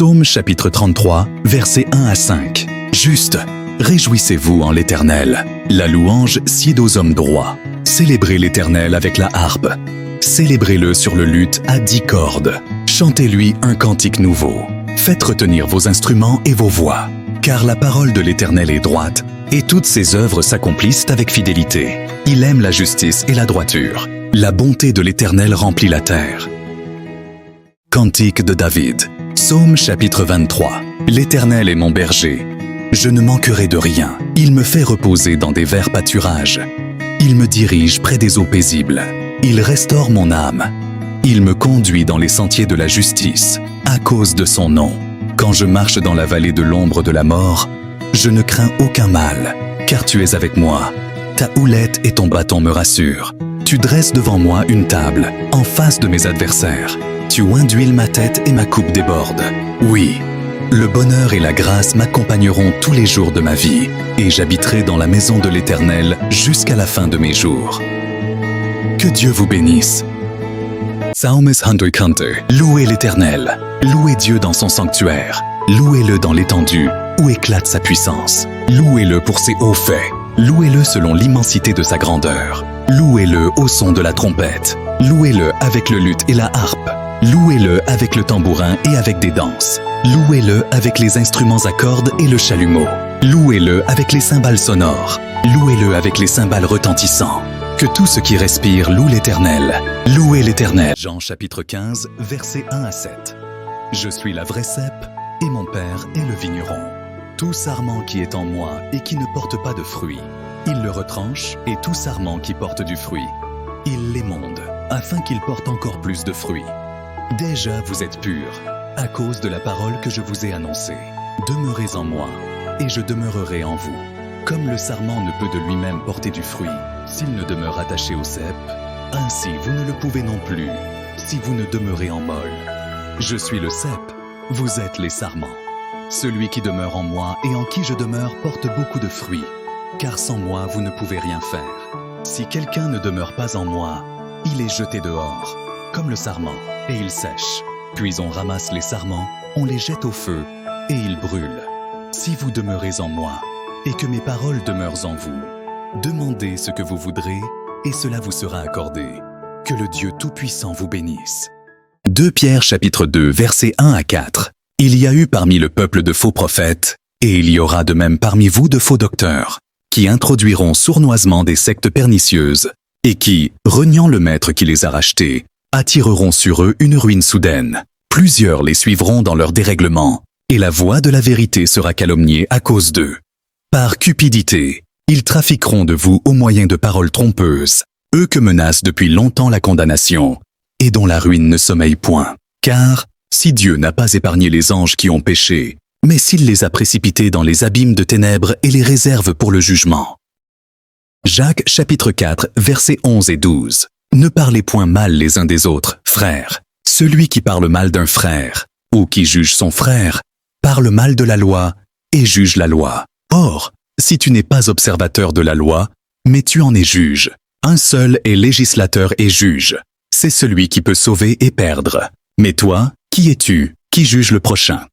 Psaume chapitre 33, versets 1 à 5. Juste, réjouissez-vous en l'Éternel. La louange sied aux hommes droits. Célébrez l'Éternel avec la harpe. Célébrez-le sur le luth à 10 cordes. Chantez-lui un cantique nouveau. Faites retenir vos instruments et vos voix. Car la parole de l'Éternel est droite, et toutes ses œuvres s'accomplissent avec fidélité. Il aime la justice et la droiture. La bonté de l'Éternel remplit la terre. Cantique de David. Psaume chapitre 23. L'Éternel est mon berger. Je ne manquerai de rien. Il me fait reposer dans des verts pâturages. Il me dirige près des eaux paisibles. Il restaure mon âme. Il me conduit dans les sentiers de la justice, à cause de son nom. Quand je marche dans la vallée de l'ombre de la mort, je ne crains aucun mal, car tu es avec moi. Ta houlette et ton bâton me rassurent. Tu dresses devant moi une table, en face de mes adversaires. Tu induiles ma tête et ma coupe déborde. Oui, le bonheur et la grâce m'accompagneront tous les jours de ma vie, et j'habiterai dans la maison de l'Éternel jusqu'à la fin de mes jours. Que Dieu vous bénisse. Psalmist Hunter. Louez l'Éternel. Louez Dieu dans son sanctuaire. Louez-le dans l'étendue, où éclate sa puissance. Louez-le pour ses hauts faits. Louez-le selon l'immensité de sa grandeur. Louez-le au son de la trompette. Louez-le avec le luth et la harpe. Louez-le avec le tambourin et avec des danses. Louez-le avec les instruments à cordes et le chalumeau. Louez-le avec les cymbales sonores. Louez-le avec les cymbales retentissants. Que tout ce qui respire loue l'Éternel. Louez l'Éternel. Jean chapitre 15, versets 1 à 7. Je suis la vraie cèpe, et mon Père est le vigneron. Tout sarment qui est en moi et qui ne porte pas de fruit, il le retranche, et tout sarment qui porte du fruit, il l'émonde, afin qu'il porte encore plus de fruits. Déjà vous êtes purs, à cause de la parole que je vous ai annoncée. Demeurez en moi, et je demeurerai en vous. Comme le sarment ne peut de lui-même porter du fruit, s'il ne demeure attaché au cep, ainsi vous ne le pouvez non plus, si vous ne demeurez en molle. Je suis le cep, vous êtes les sarments. Celui qui demeure en moi et en qui je demeure porte beaucoup de fruits, car sans moi vous ne pouvez rien faire. Si quelqu'un ne demeure pas en moi, il est jeté dehors, comme le sarment, et il sèche. Puis on ramasse les sarments, on les jette au feu, et ils brûlent. Si vous demeurez en moi, et que mes paroles demeurent en vous, demandez ce que vous voudrez, et cela vous sera accordé. Que le Dieu Tout-Puissant vous bénisse. 2 Pierre chapitre 2, versets 1 à 4. Il y a eu parmi le peuple de faux prophètes, et il y aura de même parmi vous de faux docteurs, qui introduiront sournoisement des sectes pernicieuses, et qui, reniant le maître qui les a rachetés, attireront sur eux une ruine soudaine. Plusieurs les suivront dans leur dérèglement, et la voix de la vérité sera calomniée à cause d'eux. Par cupidité, ils trafiqueront de vous au moyen de paroles trompeuses, eux que menace depuis longtemps la condamnation, et dont la ruine ne sommeille point. Car, si Dieu n'a pas épargné les anges qui ont péché, mais s'il les a précipités dans les abîmes de ténèbres et les réserve pour le jugement. Jacques chapitre 4, versets 11 et 12. Ne parlez point mal les uns des autres, frères. Celui qui parle mal d'un frère, ou qui juge son frère, parle mal de la loi et juge la loi. Or, si tu n'es pas observateur de la loi, mais tu en es juge, un seul est législateur et juge. C'est celui qui peut sauver et perdre. Mais toi, qui es-tu, qui juge le prochain?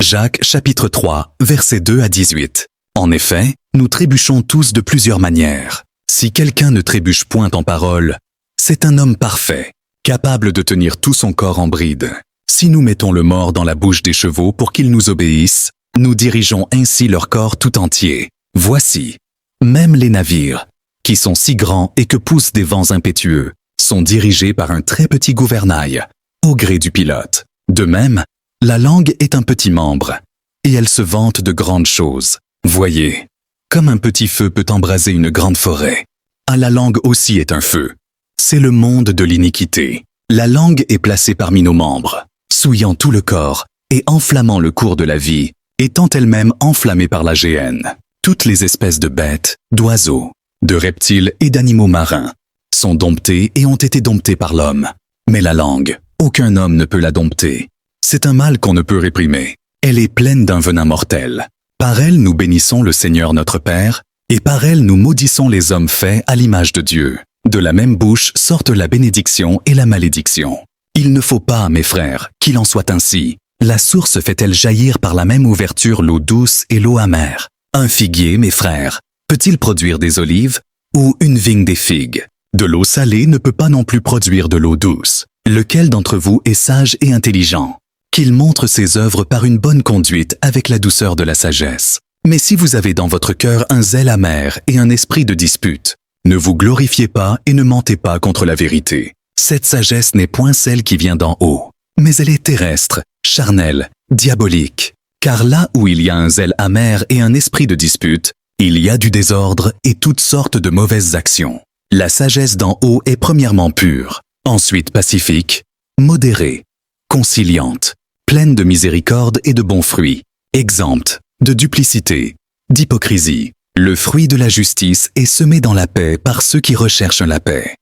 Jacques chapitre 3, versets 2 à 18. En effet, nous trébuchons tous de plusieurs manières. Si quelqu'un ne trébuche point en parole, c'est un homme parfait, capable de tenir tout son corps en bride. Si nous mettons le mors dans la bouche des chevaux pour qu'ils nous obéissent, nous dirigeons ainsi leur corps tout entier. Voici, même les navires, qui sont si grands et que poussent des vents impétueux, sont dirigés par un très petit gouvernail, au gré du pilote. De même, la langue est un petit membre, et elle se vante de grandes choses. Voyez, comme un petit feu peut embraser une grande forêt, à la langue aussi est un feu. C'est le monde de l'iniquité. La langue est placée parmi nos membres, souillant tout le corps et enflammant le cours de la vie, étant elle-même enflammée par la géhenne. Toutes les espèces de bêtes, d'oiseaux, de reptiles et d'animaux marins sont domptées et ont été domptées par l'homme. Mais la langue, aucun homme ne peut la dompter. C'est un mal qu'on ne peut réprimer. Elle est pleine d'un venin mortel. Par elle nous bénissons le Seigneur notre Père, et par elle nous maudissons les hommes faits à l'image de Dieu. De la même bouche sortent la bénédiction et la malédiction. Il ne faut pas, mes frères, qu'il en soit ainsi. La source fait-elle jaillir par la même ouverture l'eau douce et l'eau amère? Un figuier, mes frères, peut-il produire des olives ou une vigne des figues? De l'eau salée ne peut pas non plus produire de l'eau douce. Lequel d'entre vous est sage et intelligent? Qu'il montre ses œuvres par une bonne conduite avec la douceur de la sagesse. Mais si vous avez dans votre cœur un zèle amer et un esprit de dispute, ne vous glorifiez pas et ne mentez pas contre la vérité. Cette sagesse n'est point celle qui vient d'en haut, mais elle est terrestre, charnelle, diabolique. Car là où il y a un zèle amer et un esprit de dispute, il y a du désordre et toutes sortes de mauvaises actions. La sagesse d'en haut est premièrement pure, ensuite pacifique, modérée, conciliante, pleine de miséricorde et de bons fruits, exempte de duplicité, d'hypocrisie. Le fruit de la justice est semé dans la paix par ceux qui recherchent la paix.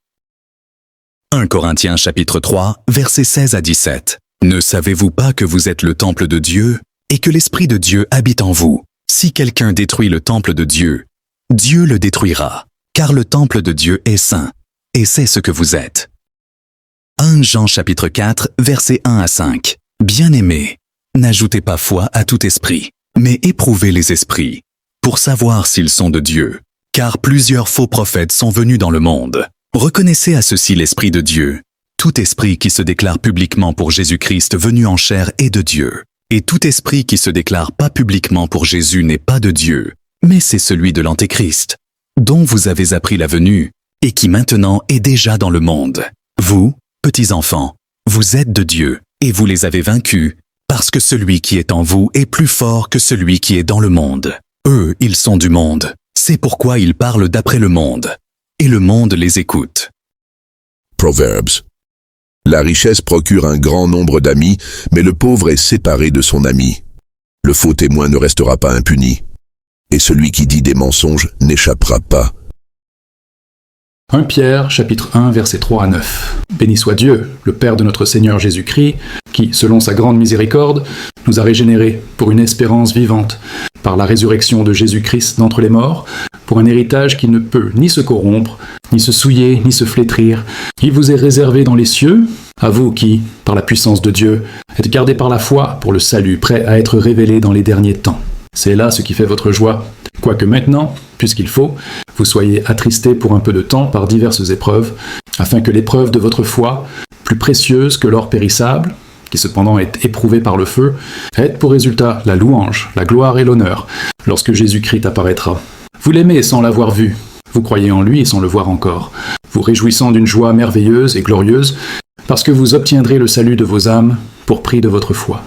1 Corinthiens chapitre 3, versets 16 à 17. Ne savez-vous pas que vous êtes le temple de Dieu et que l'Esprit de Dieu habite en vous? Si quelqu'un détruit le temple de Dieu, Dieu le détruira, car le temple de Dieu est saint, et c'est ce que vous êtes. 1 Jean chapitre 4, versets 1 à 5. Bien-aimés, n'ajoutez pas foi à tout esprit, mais éprouvez les esprits, pour savoir s'ils sont de Dieu, car plusieurs faux prophètes sont venus dans le monde. Reconnaissez à ceci l'Esprit de Dieu. Tout esprit qui se déclare publiquement pour Jésus-Christ venu en chair est de Dieu, et tout esprit qui se déclare pas publiquement pour Jésus n'est pas de Dieu, mais c'est celui de l'Antéchrist, dont vous avez appris la venue, et qui maintenant est déjà dans le monde. Vous, petits enfants, vous êtes de Dieu, et vous les avez vaincus, parce que celui qui est en vous est plus fort que celui qui est dans le monde. Eux, ils sont du monde, c'est pourquoi ils parlent d'après le monde, et le monde les écoute. Proverbes. La richesse procure un grand nombre d'amis, mais le pauvre est séparé de son ami. Le faux témoin ne restera pas impuni, et celui qui dit des mensonges n'échappera pas. 1 Pierre, chapitre 1, versets 3 à 9. Béni soit Dieu, le Père de notre Seigneur Jésus-Christ, qui, selon sa grande miséricorde, nous a régénérés pour une espérance vivante, par la résurrection de Jésus-Christ d'entre les morts, pour un héritage qui ne peut ni se corrompre, ni se souiller, ni se flétrir. Il vous est réservé dans les cieux, à vous qui, par la puissance de Dieu, êtes gardés par la foi pour le salut, prêt à être révélé dans les derniers temps. C'est là ce qui fait votre joie, quoique maintenant, puisqu'il faut, vous soyez attristés pour un peu de temps par diverses épreuves, afin que l'épreuve de votre foi, plus précieuse que l'or périssable, qui cependant est éprouvé par le feu, ait pour résultat la louange, la gloire et l'honneur, lorsque Jésus-Christ apparaîtra. Vous l'aimez sans l'avoir vu, vous croyez en lui sans le voir encore, vous réjouissant d'une joie merveilleuse et glorieuse, parce que vous obtiendrez le salut de vos âmes pour prix de votre foi.